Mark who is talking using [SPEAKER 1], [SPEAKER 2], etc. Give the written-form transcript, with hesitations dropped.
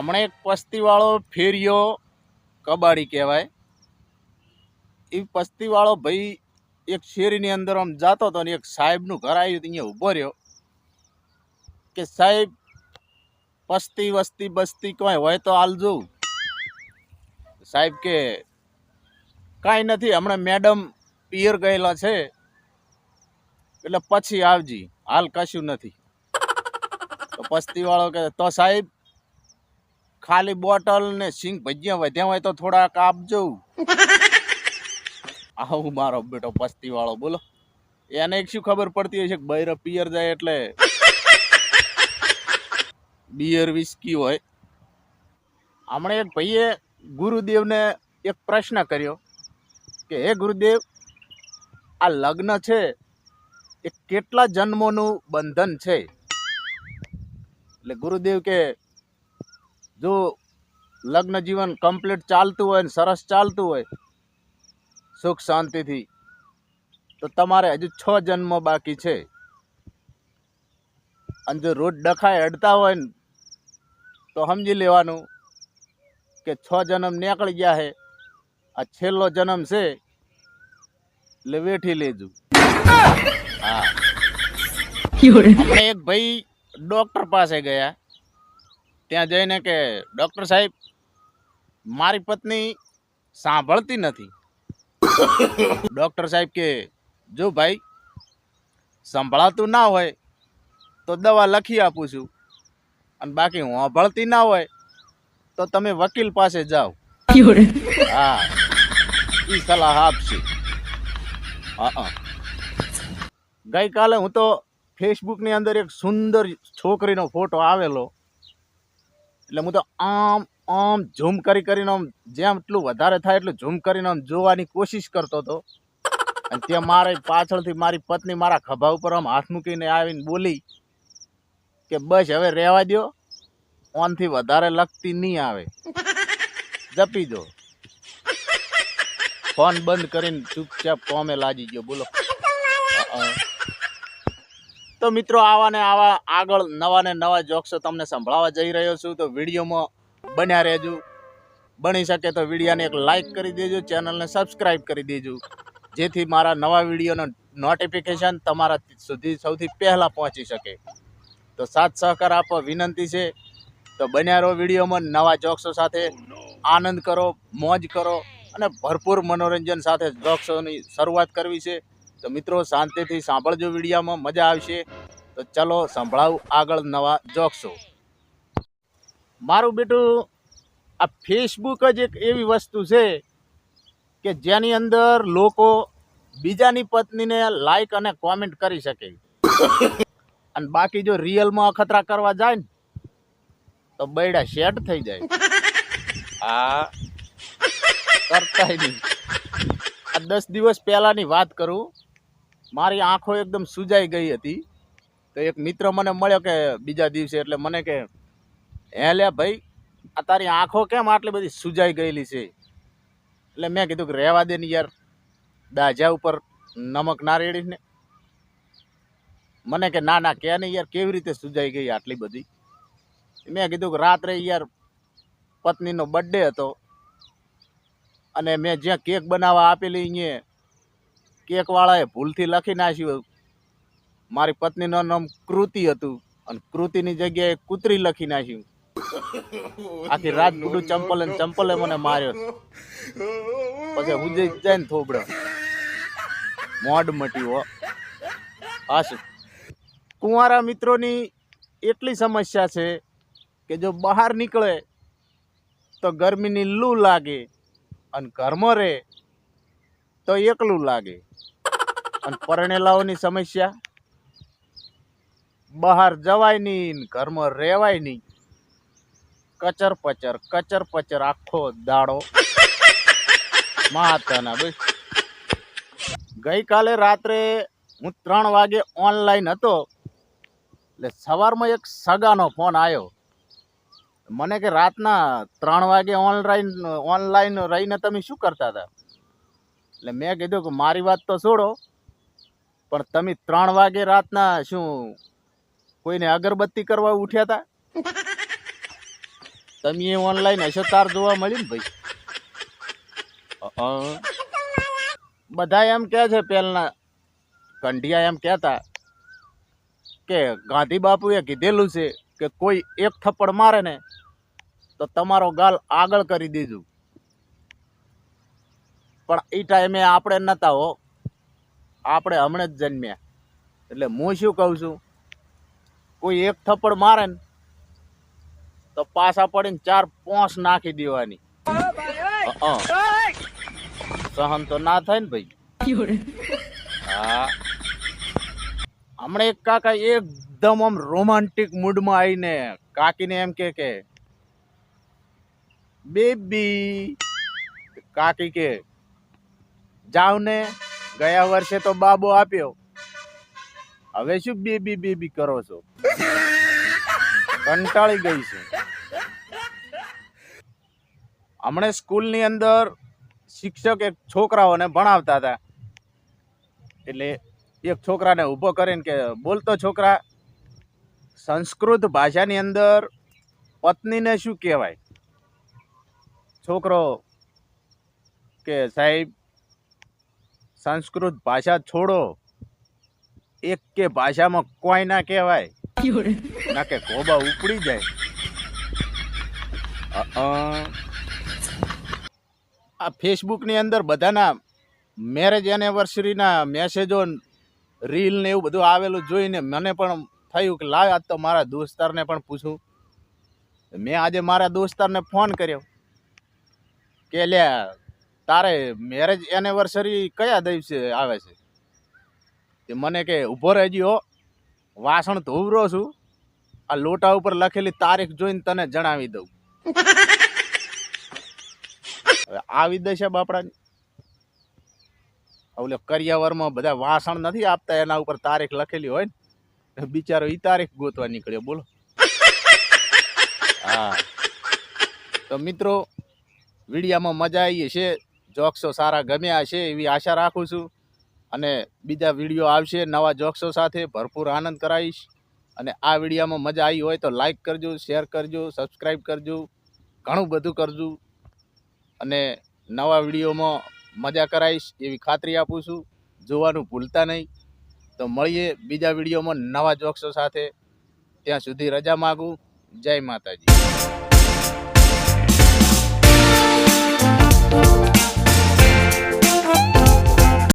[SPEAKER 1] હમણાં એક પસ્તીવાળો ફેરિયો કબાડી કહેવાય. એ પસ્તીવાળો ભાઈ એક શેરીની અંદર આમ જાતો હતો ને એક સાહેબનું ઘર આવ્યું અહીંયા ઊભો રહ્યો કે સાહેબ પસ્તી વસ્તી બસ્તી કોઈ હોય તો હાલ જોઉં. સાહેબ કે કાંઈ નથી, હમણાં મેડમ પિયર ગયેલા છે એટલે પછી આવજી, હાલ કશું નથી. તો પસ્તીવાળો કે તો સાહેબ ખાલી બોટલ ને સિંગ ભજીયા વધ્યા હોય તો થોડાક આપજો. આવું મારો બેટો પસ્તીવાળો, બોલો એને એક શું ખબર પડતી હોય છે કે બૈરો પિયર જાય એટલે બિયર વિસ્કી હોય. હમણાં એક ભાઈએ ગુરુદેવને એક પ્રશ્ન કર્યો કે હે ગુરુદેવ, આ લગ્ન છે એ કેટલા જન્મોનું બંધન છે? એટલે ગુરુદેવ કે જો લગ્ન જીવન કમ્પ્લીટ ચાલતું હોય ને સરસ ચાલતું હોય સુખ શાંતિથી તો તમારે હજુ 6 જન્મ બાકી છે. અને જો રોજ ડખાય અડતા હોય ને તો સમજી લેવાનું કે 6 જન્મ નીકળી ગયા છે, આ છેલ્લો જન્મ છે એટલે વેઠી લેજો. હા, હમણાં એક ભાઈ ડોક્ટર પાસે ગયા. ત્યાં જઈને કે ડોક્ટર સાહેબ મારી પત્ની સાંભળતી નથી. ડોક્ટર સાહેબ કે જો ભાઈ સંભળાતું ના હોય તો દવા લખી આપું છું, અને બાકી સાંભળતી ના હોય તો તમે વકીલ પાસે જાઓ. હા, એ સલાહ આપશે. ગઈકાલે હું તો ફેસબુકની અંદર એક સુંદર છોકરીનો ફોટો આવેલો એટલે હું તો આમ આમ ઝૂમ કરીને આમ જેટલું વધારે થાય એટલું ઝૂમ કરીને આમ જોવાની કોશિશ કરતો હતો. અને ત્યાં મારે પાછળથી મારી પત્ની મારા ખભા ઉપર આમ હાથ મૂકીને આવીને બોલી કે બસ હવે રહેવા દો, ઓનથી વધારે લગતી નહીં આવે, જપી દો. ફોન બંધ કરીને ચૂપચાપ કોમે લાગી ગયો. બોલો. તો મિત્રો આવા ને આવા આગળ નવા ને નવા જોક્સ તમને સંભળાવવા જઈ રહ્યો છું, તો વિડીયોમાં બન્યા રહેજો. બની શકે તો વિડીયોને એક લાઈક કરી દેજો, ચેનલને સબસ્ક્રાઈબ કરી દેજો, જેથી મારા નવા વિડીયોનો નોટિફિકેશન તમારા સુધી સૌથી પહેલાં પહોંચી શકે. તો સાથ સહકાર આપવા વિનંતી છે. તો બન્યા રહો વિડીયોમાં નવા જોક્સો સાથે. આનંદ કરો, મોજ કરો અને ભરપૂર મનોરંજન સાથે જોક્સોની શરૂઆત કરવી છે. તો મિત્રો શાંતિથી સાંભળજો, વિડીયોમાં મજા આવશે. તો ચલો સંભળાવું આગળ નવા જોક્સો. મારું બેટું આ ફેસબુક જ એક એવી વસ્તુ છે કે જેની અંદર લોકો બીજાની પત્નીને લાઈક અને કોમેન્ટ કરી શકે, અને બાકી જો રિયલમાં અખતરા કરવા જાય ને તો બૈડા શેટ થઈ જાય. હા, કરતા નહીં. આ 10 દિવસ પહેલાની વાત કરું, મારી આંખો એકદમ સુજાઈ ગઈ હતી. તો એક મિત્ર મને મળ્યો કે બીજા દિવસે, એટલે મને કે હે લે ભાઈ, આ તારી આંખો કેમ આટલી બધી સુજાઈ ગયેલી છે? એટલે મેં કીધું કે રહેવા દે ને યાર, દાજા ઉપર નમક ના રેડીશ ને. મને કે ના ના કે નહીં યાર, કેવી રીતે સુજાઈ ગઈ આટલી બધી? મેં કીધું કે રાત્રે યાર પત્નીનો બર્થડે હતો અને મેં જ્યાં કેક બનાવવા આપેલી અહીંયા કેકવાળાએ ભૂલથી લખી નાખ્યું મારી પત્નીનું નામ કૃતિ હતું, અને કૃતિની જગ્યાએ કૂતરી લખી નાખ્યું. આખી રાત બુડું ચંપલે મને માર્યો. પછી હું જઈ જાય ને થોબડો મોડ મટ્યું. હાશ, કુંવારા મિત્રોની એટલી સમસ્યા છે કે જો બહાર નીકળે તો ગરમીની લૂ લાગે, અને ઘરમાં રહે તો એકલું લાગે. અને પરણેલાઓની સમસ્યા, બહાર જવાય નહીં, ઘરમાં રહેવાય નહીં, કચર પચર આખો દાડો. માતાના બસ. ગઈકાલે રાત્રે હું 3 વાગે ઓનલાઈન હતો, એટલે સવારમાં એક સગાનો ફોન આવ્યો. મને કે રાતના 3 વાગે ઓનલાઈન રહીને તમે શું કરતા હતા? એટલે મેં કીધું કે મારી વાત તો છોડો, પણ તમે 3 વાગે રાતના શું કોઈને અગરબત્તી કરવા ઉઠ્યા હતા? તમે ઓનલાઈન હશો તાર જોવા મળ્યું ને ભાઈ. બધા એમ કહે છે પહેલા કંઢિયા એમ કહેતા કે ગાંધી બાપુએ કીધેલું છે કે કોઈ એક થપ્પડ મારે ને તો તમારો ગાલ આગળ કરી દેજો. પણ એ ટાઈમે આપણે નતા હો, આપણે હમણાં જ જન્મ્યા. એટલે હું શું કહું છું, કોઈ એક થપ્પડ મારે ને તો પાછા પડીને 4-5 નાખી દેવાની. સહન તો ના થાય ને ભાઈ. હા, હમણાં એક કાકા એકદમ આમ રોમાન્ટિક મૂડમાં આવીને કાકીને એમ કે બેબી. કાકી કે જાવ ને, ગયા વર્ષે તો બાબો આપ્યો, હવે શું બેબી બેબી કરો છો? કંટાળી ગઈ છે. હમણાં સ્કૂલની અંદર શિક્ષક એક છોકરાઓને ભણાવતા હતા. એટલે એક છોકરાને ઊભો કરીને કે બોલતો છોકરા, સંસ્કૃત ભાષાની અંદર પત્નીને શું કહેવાય? છોકરો કે સાહેબ સંસ્કૃત ભાષા છોડો, એક કે ભાષામાં કોઈ ના કહેવાય, ના કે ગોબા ઉપડી જાય. આ ફેસબુકની અંદર બધાના મેરેજ એનિવર્સરીના મેસેજો, રીલ ને એવું બધું આવેલું જોઈને મને પણ થયું કે લાવ આજ તો મારા દોસ્તારને પણ પૂછું. મેં આજે મારા દોસ્તારને ફોન કર્યો કે લ્યા તારે મેરેજ એનિવર્સરી કયા દિવસે આવે છે? તે મને કે ઊભો રહેજો, વાસણ ધોવરો છું, આ લોટા ઉપર લખેલી તારીખ જોઈને તને જણાવી દઉં. હવે આવી દશા બાપડાની. ઓલે કરિયાવરમાં બધા વાસણ નથી આપતા, એના ઉપર તારીખ લખેલી હોય ને, બિચારો ઈ તારીખ ગોતવા નીકળ્યો. બોલો. હા, તો મિત્રો વિડીયામાં મજા આવી હશે, જોક્સો સારા ગમ્યા હશે એવી આશા રાખું છું. અને બીજા વિડીયો આવશે નવા જોક્સો સાથે, ભરપૂર આનંદ કરાવીશ. અને આ વિડીયામાં મજા આવી હોય તો લાઈક કરજો, શેર કરજો, સબસ્ક્રાઈબ કરજો, ઘણું બધું કરજો. અને નવા વિડીયોમાં મજા કરાવીશ એવી ખાતરી આપું છું. જોવાનું ભૂલતા નહીં. તો મળીએ બીજા વિડીયોમાં નવા જોક્સો સાથે. ત્યાં સુધી રજા માગું. જય માતાજી.